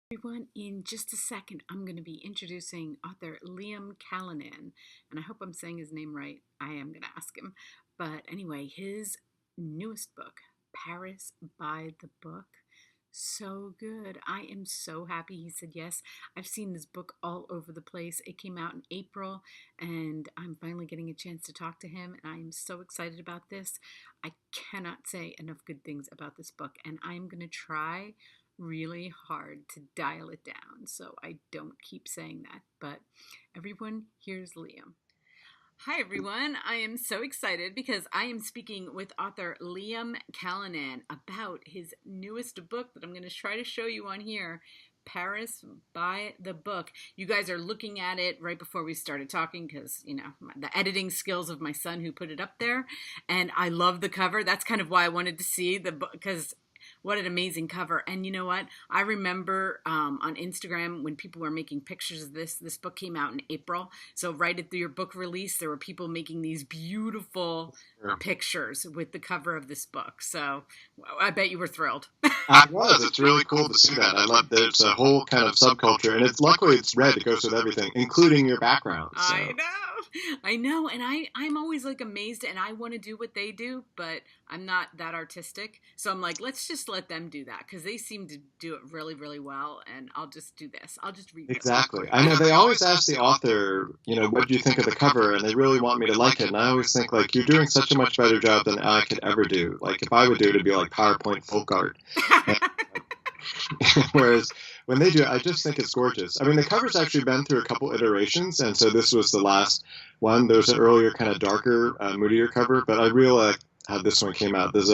Everyone, in just a second, I'm going to be introducing author Liam Callanan, and I hope I'm saying his name right. I am going to ask him. But anyway, his newest book, Paris by the Book, so good. I am so happy he said yes. I've seen this book all over the place. It came out in April, and I'm finally getting a chance to talk to him, and I am so excited about this. I cannot say enough good things about this book, and I'm going to try really hard to dial it down so I don't keep saying that. But everyone, here's Liam. Hi, everyone. I am so excited because I am speaking with author Liam Callanan about his newest book that I'm going to try to show you on here, Paris by the Book. You guys are looking at it right before we started talking because, the editing skills of my son who put it up there. And I love the cover. That's kind of why I wanted to see the book, because what an amazing cover. And you know what? I remember on Instagram when people were making pictures of this. This book came out in April. So right at your book release, there were people making these beautiful pictures with the cover of this book. So I bet you were thrilled. I was. It's really cool to see that. I love that it's a whole kind of subculture. And luckily it's red. It goes with everything, including your background. So. I know. And I'm always like amazed, and I want to do what they do, but I'm not that artistic. So I'm like, let's just let them do that because they seem to do it really, really well. And I'll just do this. I'll just read Exactly. I know they always ask the author, what do you think of the cover? And they really want me to like it. And I always think, like, you're doing such a much better job than I could ever do. Like, if I would do it, it'd be like PowerPoint folk art. Whereas when they do it, I just think it's gorgeous. I mean, the cover's actually been through a couple iterations, and so this was the last one. There's an earlier kind of darker, moodier cover, but I really like how this one came out. There's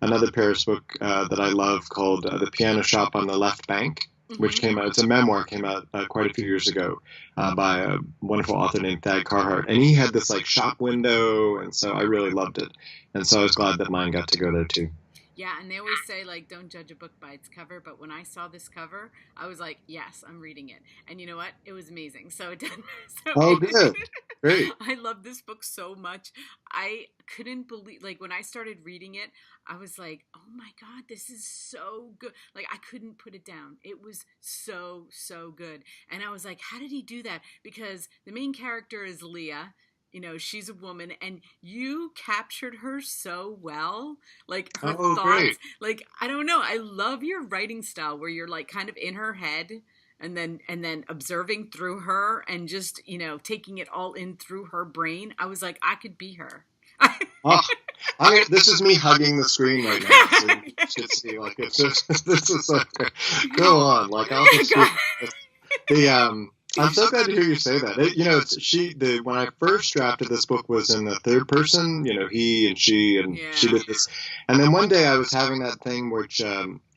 another Paris book that I love called The Piano Shop on the Left Bank, which came out. It's a memoir, came out quite a few years ago by a wonderful author named Thad Carhart. And he had this like shop window, and so I really loved it. And so I was glad that mine got to go there too. Yeah, and they always say, like, don't judge a book by its cover. But when I saw this cover, I was like, yes, I'm reading it. And you know what? It was amazing. So it done. Good. Great. I love this book so much. I couldn't believe, like, when I started reading it, I was like, oh my God, this is so good. Like, I couldn't put it down. It was so, so good. And I was like, how did he do that? Because the main character is Leah. She's a woman, and you captured her so well. Like, her thoughts. Great. Like, I don't know. I love your writing style where you're like kind of in her head and then observing through her and just, taking it all in through her brain. I was like, I could be her. This is me hugging the screen right now. So you should see, like, it's just, this is like, go on. Like, I'll just I'm so glad to hear you say that. When I first drafted this book was in the third person, he and she, and she did this. And then one day I was having that thing which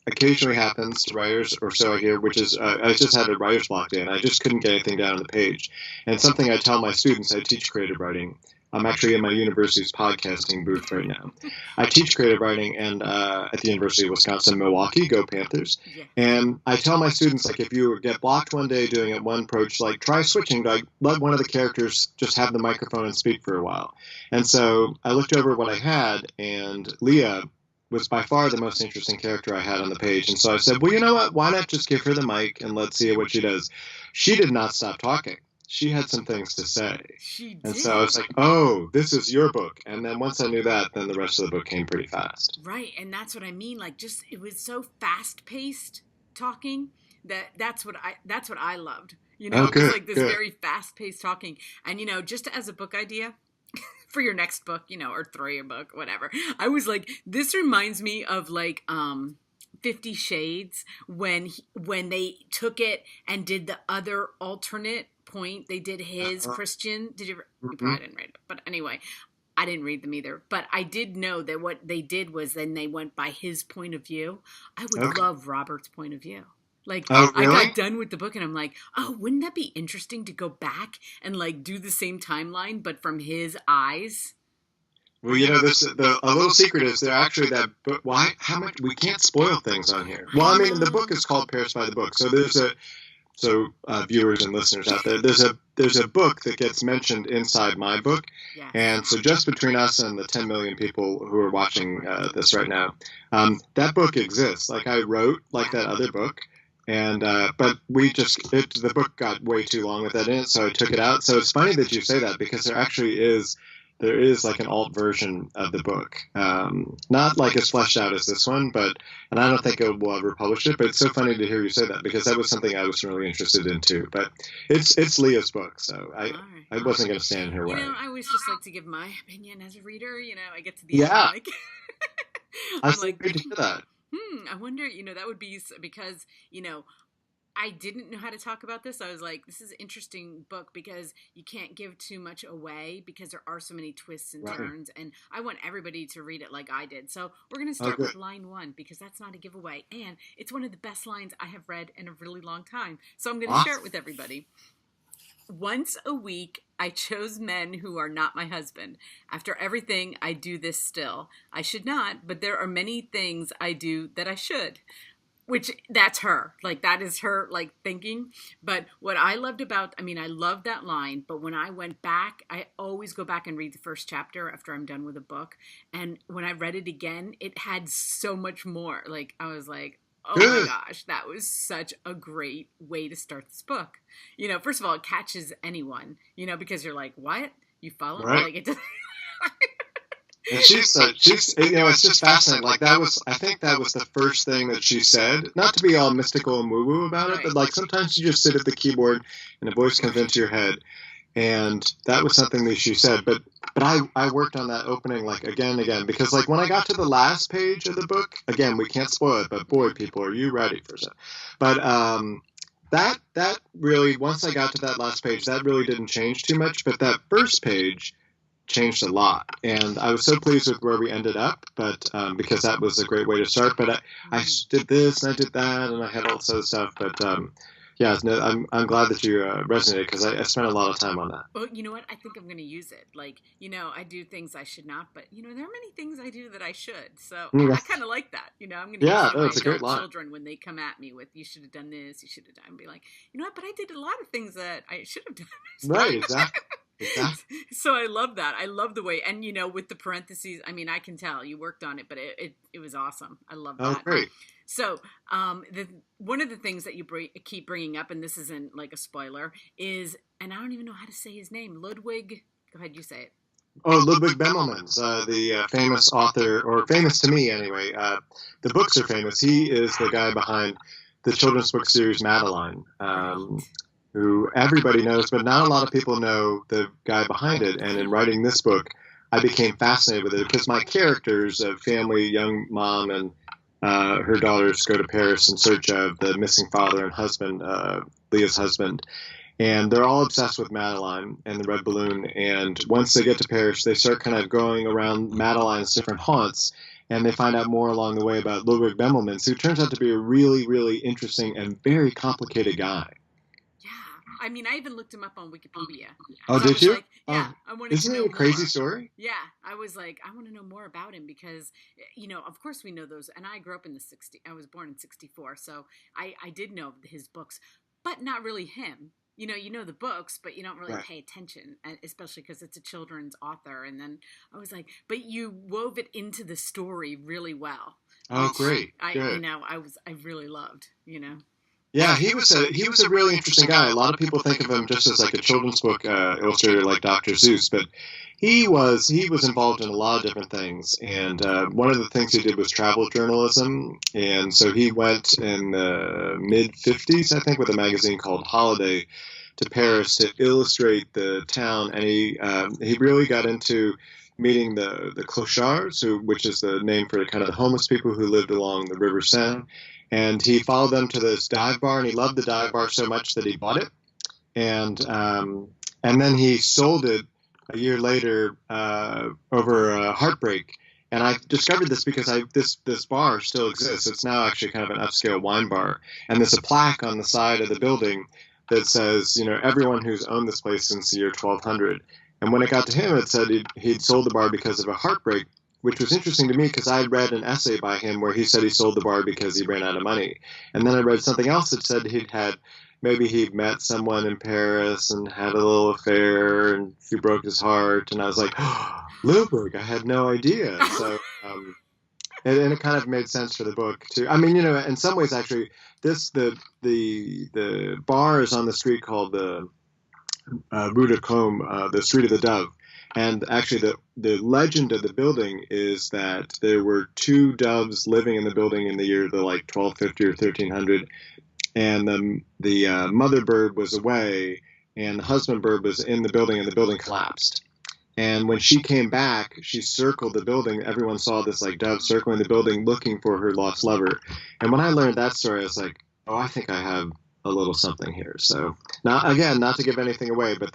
occasionally happens to writers, or so I hear, which is I just had a writer's block day, and I just couldn't get anything down on the page. And something I tell my students, I teach creative writing. I'm actually in my university's podcasting booth right now. I teach creative writing and at the University of Wisconsin-Milwaukee, go Panthers. Yeah. And I tell my students, like, if you get blocked one day doing it one approach, like, try switching. Like, let one of the characters just have the microphone and speak for a while. And so I looked over what I had, and Leah was by far the most interesting character I had on the page. And so I said, well, you know what? Why not just give her the mic and let's see what she does? She did not stop talking. She had some things to say. She did. And so I was like, oh, this is your book. And then once I knew that, then the rest of the book came pretty fast. Right. And that's what I mean. Like, just, it was so fast paced talking that's what I loved. It was like this very fast paced talking. And, just as a book idea for your next book, or throw your book, whatever. I was like, this reminds me of like, 50 Shades when they took it and did the other alternate point. They did his Christian. Did you? You probably didn't read it, but anyway, I didn't read them either. But I did know that what they did was then they went by his point of view. I would love Robert's point of view. Like, really? I got done with the book and I'm like, oh, wouldn't that be interesting to go back and like do the same timeline but from his eyes? Well, a little secret is they're actually that book. Why? How much? We can't spoil things on here. Well, I mean, the book is called Paris by the Book. So viewers and listeners out there, there's a book that gets mentioned inside my book. Yes. And so just between us and the 10 million people who are watching this right now, that book exists. Like, I wrote like that other book. And but the book got way too long with that in it, so I took it out. So it's funny that you say that, because there is like an alt version of the book, not like as fleshed out as this one, and I don't think it will ever publish it. But it's so funny to hear you say that, because that was something I was really interested in too. But it's Leah's book, so I wasn't going to stand in her way. I always just like to give my opinion as a reader. I get to the end, like I'm like, great to hear that. I wonder, that would be because, I didn't know how to talk about this. I was like, this is an interesting book because you can't give too much away because there are so many twists and turns. And I want everybody to read it like I did. So we're going to start with line 1, because that's not a giveaway. And it's one of the best lines I have read in a really long time. So I'm going to share it with everybody. Once a week, I chose men who are not my husband. After everything, I do this still. I should not, but there are many things I do that I should. Which, that's her. Like, that is her, like, thinking. But what I loved about, I love that line. But when I went back, I always go back and read the first chapter after I'm done with a book. And when I read it again, it had so much more. Like, I was like, oh my gosh, that was such a great way to start this book. First of all, it catches anyone, because you're like, what? You follow? Right. Like, it doesn't... And she's it's just fascinating. Like, I think that was the first thing that she said. Not to be all mystical and woo-woo about it, but like sometimes you just sit at the keyboard and a voice comes into your head. And that was something that she said. But I worked on that opening like again and again, because like when I got to the last page of the book, again, we can't spoil it, but boy, people, are you ready for it? But that really, once I got to that last page, that really didn't change too much. But that first page changed a lot, and I was so pleased with where we ended up, but because that was a great way to start. But I did this and I did that, and I had all this other stuff. But I'm glad that you resonated, because I spent a lot of time on that. Well, you know what? I think I'm going to use it. Like, I do things I should not, but there are many things I do that I should. So I kind of like that. I'm going to use it's a great line. Children, when they come at me with, you should have done this, you should have done, and be like, you know what? But I did a lot of things that I should have done. Right, exactly. So I love that. I love the way, and with the parentheses, I can tell you worked on it, but it was awesome. I love that. Oh, great. So one of the things that you keep bringing up, and this isn't like a spoiler, is, and I don't even know how to say his name, Ludwig. Go ahead, you say it. Oh, Ludwig Bemelmans, the famous author, or famous to me anyway. The books are famous. He is the guy behind the children's book series Madeline. Who everybody knows, but not a lot of people know the guy behind it. And in writing this book, I became fascinated with it, because my characters, a family, young mom and her daughters, go to Paris in search of the missing father and husband, Leah's husband. And they're all obsessed with Madeline and the red balloon. And once they get to Paris, they start kind of going around Madeline's different haunts. And they find out more along the way about Ludwig Bemelmans, who turns out to be a really, really interesting and very complicated guy. I even looked him up on Wikipedia. Oh, so did you? Like, yeah, I wanted Isn't to know it a crazy more. story? Yeah, I was like, I want to know more about him, because, of course we know those. And I grew up in I was born in 1964, so I did know his books, but not really him. You know the books, but you don't really pay attention, especially because it's a children's author. And then I was like, but you wove it into the story really well. Oh, great! I really loved. Yeah, he was a really interesting guy. A lot of people think of him just as like a children's book illustrator, like Dr. Seuss, but he was involved in a lot of different things. And one of the things he did was travel journalism. And so he went in the mid-50s, I think, with a magazine called Holiday to Paris to illustrate the town. And he really got into meeting the clochards, which is the name for kind of the homeless people who lived along the River Seine. And he followed them to this dive bar, and he loved the dive bar so much that he bought it. And then he sold it a year later over a heartbreak. And I discovered this because this bar still exists. It's now actually kind of an upscale wine bar. And there's a plaque on the side of the building that says, everyone who's owned this place since the year 1200. And when it got to him, it said he'd sold the bar because of a heartbreak, which was interesting to me because I read an essay by him where he said he sold the bar because he ran out of money. And then I read something else that said maybe he'd met someone in Paris and had a little affair and she broke his heart. And I was like, oh, Ludwig, I had no idea. So and it kind of made sense for the book too. I mean, in some ways, actually, the bar is on the street called the Rue de Combe, the Street of the Dove. And actually, the legend of the building is that there were two doves living in the building in the year the like 1250 or 1300, and the mother bird was away, and the husband bird was in the building, and the building collapsed. And when she came back, she circled the building. Everyone saw this like dove circling the building, looking for her lost lover. And when I learned that story, I was like, oh, I think I have a little something here. So now, again, not to give anything away, but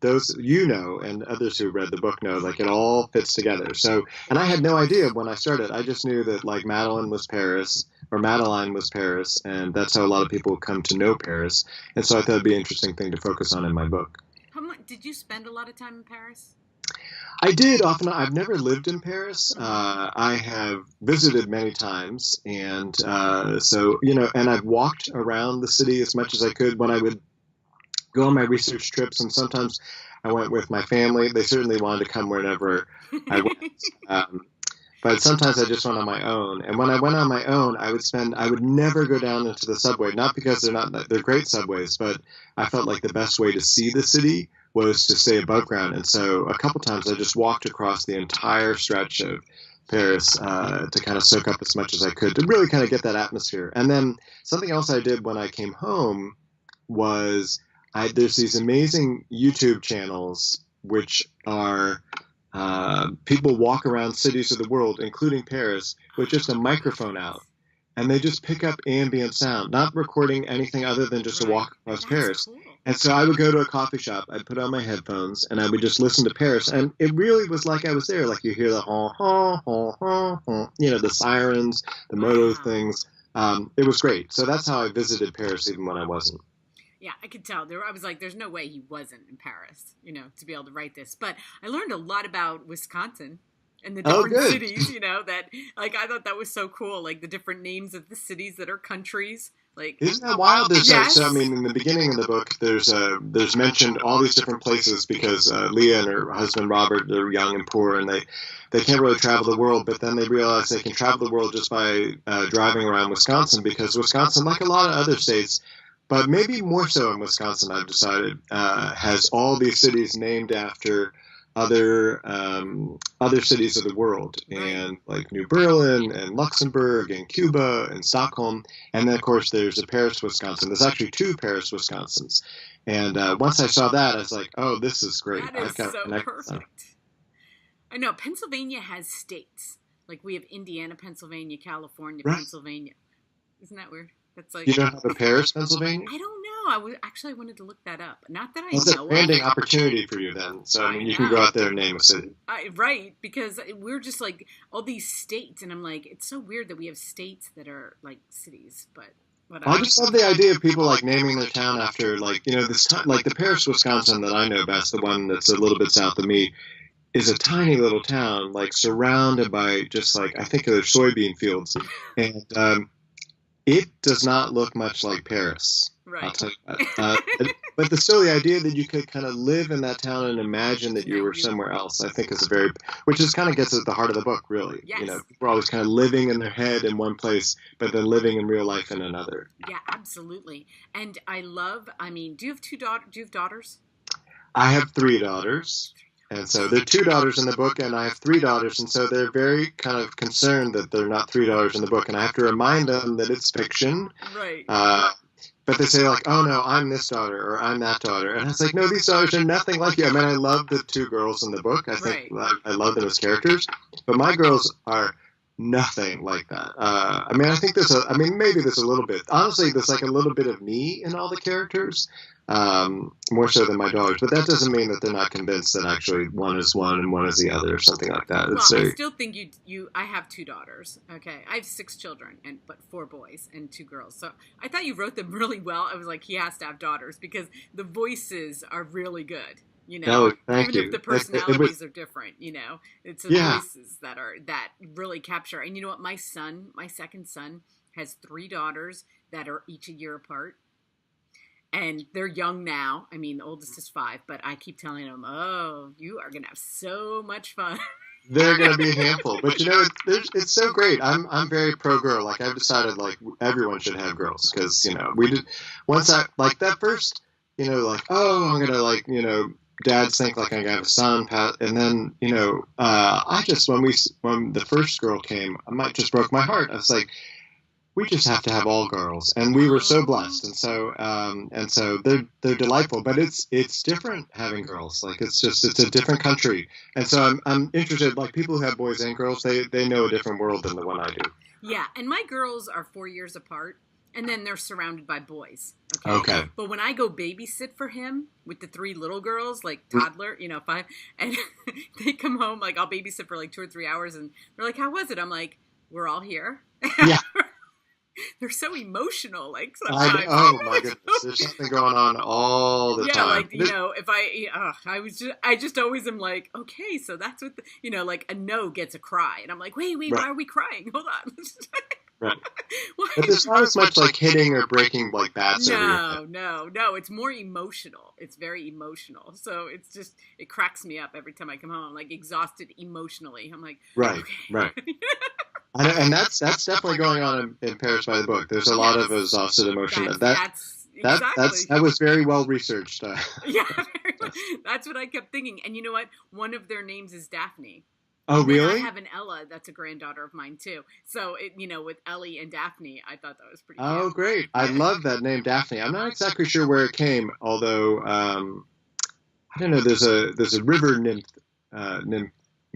those and others who read the book know, like it all fits together. So, and I had no idea when I started. I just knew that like Madeline was Paris, or Madeline was Paris, and that's how a lot of people come to know Paris. And so I thought it'd be an interesting thing to focus on in my book. How much did you spend a lot of time in Paris? I did often. I've never lived in Paris. I have visited many times, and so and I've walked around the city as much as I could when I would go on my research trips, and sometimes I went with my family. They certainly wanted to come whenever I went, but sometimes I just went on my own. And when I went on my own, I would never go down into the subway, not because they're great subways, but I felt like the best way to see the city was to stay above ground. And so a couple times I just walked across the entire stretch of Paris to kind of soak up as much as I could to really kind of get that atmosphere. And then something else I did when I came home was there's these amazing YouTube channels which are people walk around cities of the world, including Paris, with just a microphone out. And they just pick up ambient sound, not recording anything other than just a walk across Paris. Cool. And so I would go to a coffee shop, I'd put on my headphones, and I would just listen to Paris. And it really was like I was there. Like you hear the honk, honk, honk, honk, honk, the sirens, the moto things. It was great. So that's how I visited Paris even when I wasn't. Yeah, I could tell. I was like, there's no way he wasn't in Paris, to be able to write this. But I learned a lot about Wisconsin and the different cities, that, like, I thought that was so cool. Like, the different names of the cities that are countries. Like, isn't that wild? There's so, I mean, in the beginning of the book, there's mentioned all these different places because Leah and her husband Robert, they're young and poor, and they can't really travel the world, but then they realize they can travel the world just by driving around Wisconsin, because Wisconsin, like a lot of other states, but maybe more so in Wisconsin, I've decided, has all these cities named after other cities of the world, and like New Berlin and Luxembourg and Cuba and Stockholm, and then of course there's a Paris, Wisconsin. There's actually two Paris, Wisconsins, and once I saw that, I was like, oh, this is great. That is so perfect. I know Pennsylvania has states, like we have Indiana, Pennsylvania, California, Pennsylvania. Isn't that weird? That's like, you don't have a Paris, Pennsylvania? I don't know. I wanted to look that up. Not that I know. It's a branding opportunity for you then. So I mean, you can go out there and name a city. Right, because we're just like all these states, and I'm like, it's so weird that we have states that are like cities, but whatever. I just love the idea of people like naming their town after like this time, like the Paris, Wisconsin that I know best, the one that's a little bit south of me, is a tiny little town like surrounded by just like I think of soybean fields, and it does not look much like Paris. Right. I'll tell you that. But still, the idea that you could kind of live in that town and imagine that you were somewhere else, I think is which is kind of gets at the heart of the book, really. Yes. People are always kind of living in their head in one place, but then living in real life in another. Yeah, absolutely. And do you have daughters? I have 3 daughters. And so there are 2 daughters in the book, and I have 3 daughters, and so they're very kind of concerned that they're not 3 daughters in the book, and I have to remind them that it's fiction. Right. But they say like, oh no, I'm this daughter, or I'm that daughter, and it's like, no, these daughters are nothing like you. I mean, I love the 2 girls in the book. I think I love them as characters, but my girls are nothing like that. I mean, I think maybe there's a little bit. Honestly, there's like a little bit of me in all the characters. More so than my daughters, but that doesn't mean that they're not convinced that actually one is one and one is the other or something like that. Well, I still think I have 2 daughters. Okay. I have 6 children but 4 boys and 2 girls. So I thought you wrote them really well. I was like, he has to have daughters because the voices are really good. Oh, thank even you. If the personalities are different, it's the voices that really capture. And you know what? My second son has 3 daughters that are each a year apart. And they're young now. I mean, the oldest is 5, but I keep telling them, oh, you are going to have so much fun. they're going to be a handful. But it's so great. I'm very pro girl. Like I've decided like everyone should have girls because we did once I like that first like oh I'm gonna like dads think like I'm gonna have a son and then I just when the first girl came I might just broke my heart. I was like we just have to have all girls, and we were so blessed, and so they're delightful. But it's different having girls. Like it's a different country, and so I'm interested. Like people who have boys and girls, they know a different world than the one I do. Yeah, and my girls are 4 years apart, and then they're surrounded by boys. Okay. But when I go babysit for him with the 3 little girls, like toddler, 5, and they come home, like I'll babysit for like 2 or 3 hours, and they're like, "How was it?" I'm like, "We're all here." Yeah. They're so emotional, like sometimes. Oh my goodness, there's something going on all the time. Yeah, like if I just always am like, okay, so that's what like a no gets a cry, and I'm like, wait, right. Why are we crying? Hold on. Right. But there's not as much like hitting or breaking like bats. No, it's more emotional. It's very emotional. So it's just it cracks me up every time I come home. I'm like exhausted emotionally. I'm like, right, okay. Right. And that's definitely going on in Paris by the Book. There's a lot of exhausted emotion. That was very well researched. Yeah, that's what I kept thinking. And you know what? One of their names is Daphne. Oh, really? I have an Ella that's a granddaughter of mine too. So with Ellie and Daphne, I thought that was pretty. Oh, cute. Great! I love that name, Daphne. I'm not exactly sure where it came, although I don't know. There's a river nymph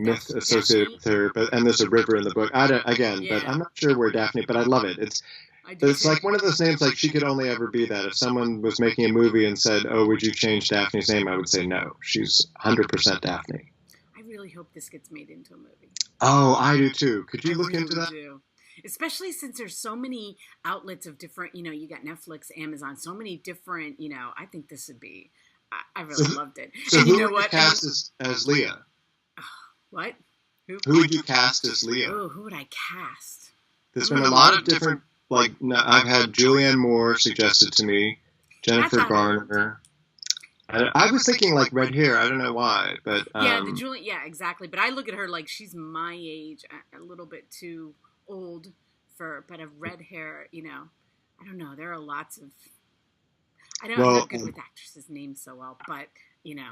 myth associated with her, and there's a river in the book. But I'm not sure where Daphne. But I love it. It's like one of those names. Like she could only ever be that. If someone was making a movie and said, "Oh, would you change Daphne's name?" I would say no. She's 100% Daphne. I really hope this gets made into a movie. Oh, I do too. Could you look into that? Do. Especially since there's so many outlets of different. You got Netflix, Amazon, so many different. I think this would be. I really loved it. So and who would you cast as Leah? What? Who would you cast as Leah? Oh, who would I cast? There's been a lot of different, like, I've had Julianne Moore suggested to me, Jennifer Garner. I was thinking, like, red hair. I don't know why, but... Yeah, exactly. But I look at her like she's my age, a little bit too old but of red hair, I don't know. There are lots of... I'm not good with actresses' names so well, but...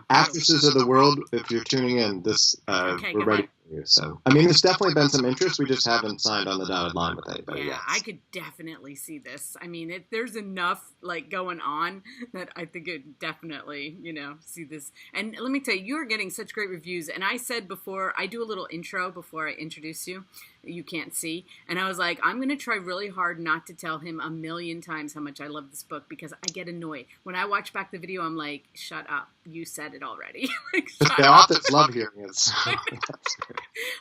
Actresses of the world, if you're tuning in, we're ready for you. So, I mean, there's definitely been some interest. We just haven't signed on the dotted line with anybody yet. Yeah, I could definitely see this. I mean, there's enough, like, going on that I think it definitely, see this. And let me tell you, you are getting such great reviews. And I said before, I do a little intro before I introduce you. You can't see. And I was like, I'm going to try really hard not to tell him a million times how much I love this book because I get annoyed. When I watch back the video, I'm like, shut up. You said it already. The authors love hearing it. So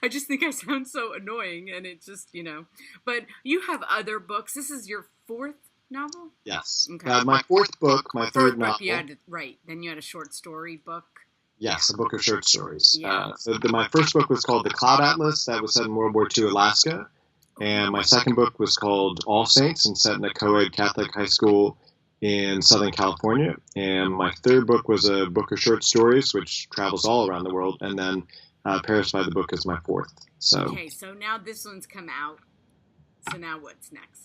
I just think I sound so annoying, and it just, But you have other books. This is your 4th novel? Yes. Okay. My 4th book, my 3rd novel. Right. Then you had a short story book. Yes, a book of short stories. Yeah. My first book was called The Cloud Atlas. That was set in World War II Alaska. And my second book was called All Saints and set in a co-ed Catholic high school in Southern California. And my third book was a book of short stories, which travels all around the world. And then Paris by the Book is my 4th. Okay, so now this one's come out. So now what's next?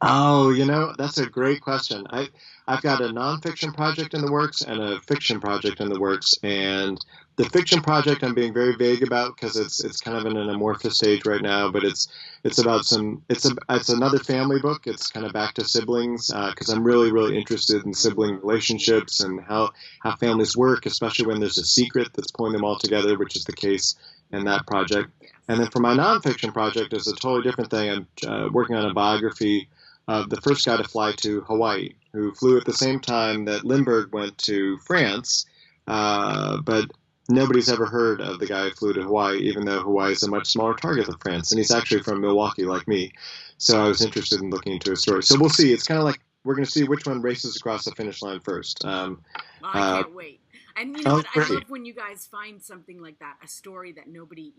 Oh, that's a great question. I've got a nonfiction project in the works and a fiction project in the works. And the fiction project I'm being very vague about because it's kind of in an amorphous stage right now. But it's about it's another family book. It's kind of back to siblings because I'm really, really interested in sibling relationships and how families work, especially when there's a secret that's pulling them all together, which is the case in that project. And then for my nonfiction project, it's a totally different thing. I'm working on a biography of the first guy to fly to Hawaii, who flew at the same time that Lindbergh went to France, but nobody's ever heard of the guy who flew to Hawaii, even though Hawaii is a much smaller target than France, and he's actually from Milwaukee, like me. So I was interested in looking into his story. So we'll see. It's kind of like we're going to see which one races across the finish line first. I can't wait. And you know what? I love when you guys find something like that, a story that nobody,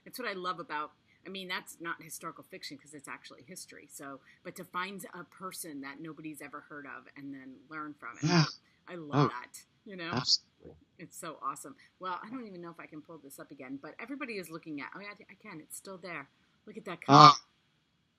that's what I love about I mean, that's not historical fiction because it's actually history. So, but to find a person that nobody's ever heard of and then learn from it, Yeah. I love Oh, that. You know, absolutely. it's so awesome. Well, I don't even know if I can pull this up again, but everybody is looking at. Oh, yeah, I can. It's still there. Look at that cover.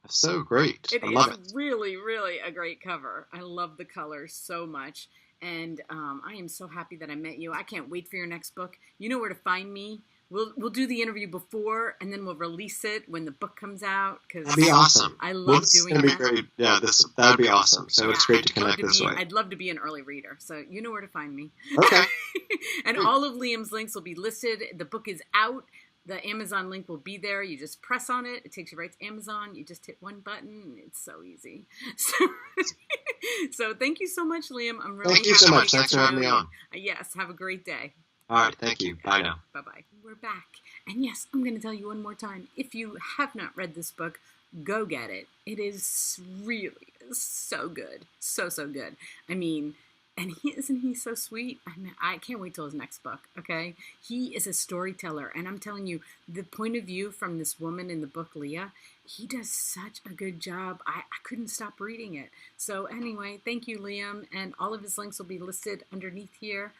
So great. It I is love it. really, really a great cover. I love the colors so much. And I am so happy that I met you. I can't wait for your next book. You know where to find me. We'll do the interview before, and then we'll release it when the book comes out. Cause That'd be awesome. I love this doing is gonna that. Be great. Yeah, that'd be awesome. So Yeah, it's great to connect this way. I'd love to be an early reader, so you know where to find me. Okay. And all of Liam's links will be listed. The book is out. The Amazon link will be there. You just press on it. It takes you right to Amazon. You just hit one button. It's so easy. So thank you so much, Liam. I'm really Thank you so much. Thanks for having me on. Yes, have a great day. All right, thank you. Bye now. Bye-bye. We're back. And yes, I'm going to tell you one more time. If you have not read this book, go get it. It is really so good. So, so good. I mean, and isn't he so sweet? I mean, I can't wait till his next book, okay? He is a storyteller, and I'm telling you, the point of view from this woman in the book, Leah, he does such a good job. I couldn't stop reading it. So anyway, thank you, Liam, and all of his links will be listed underneath here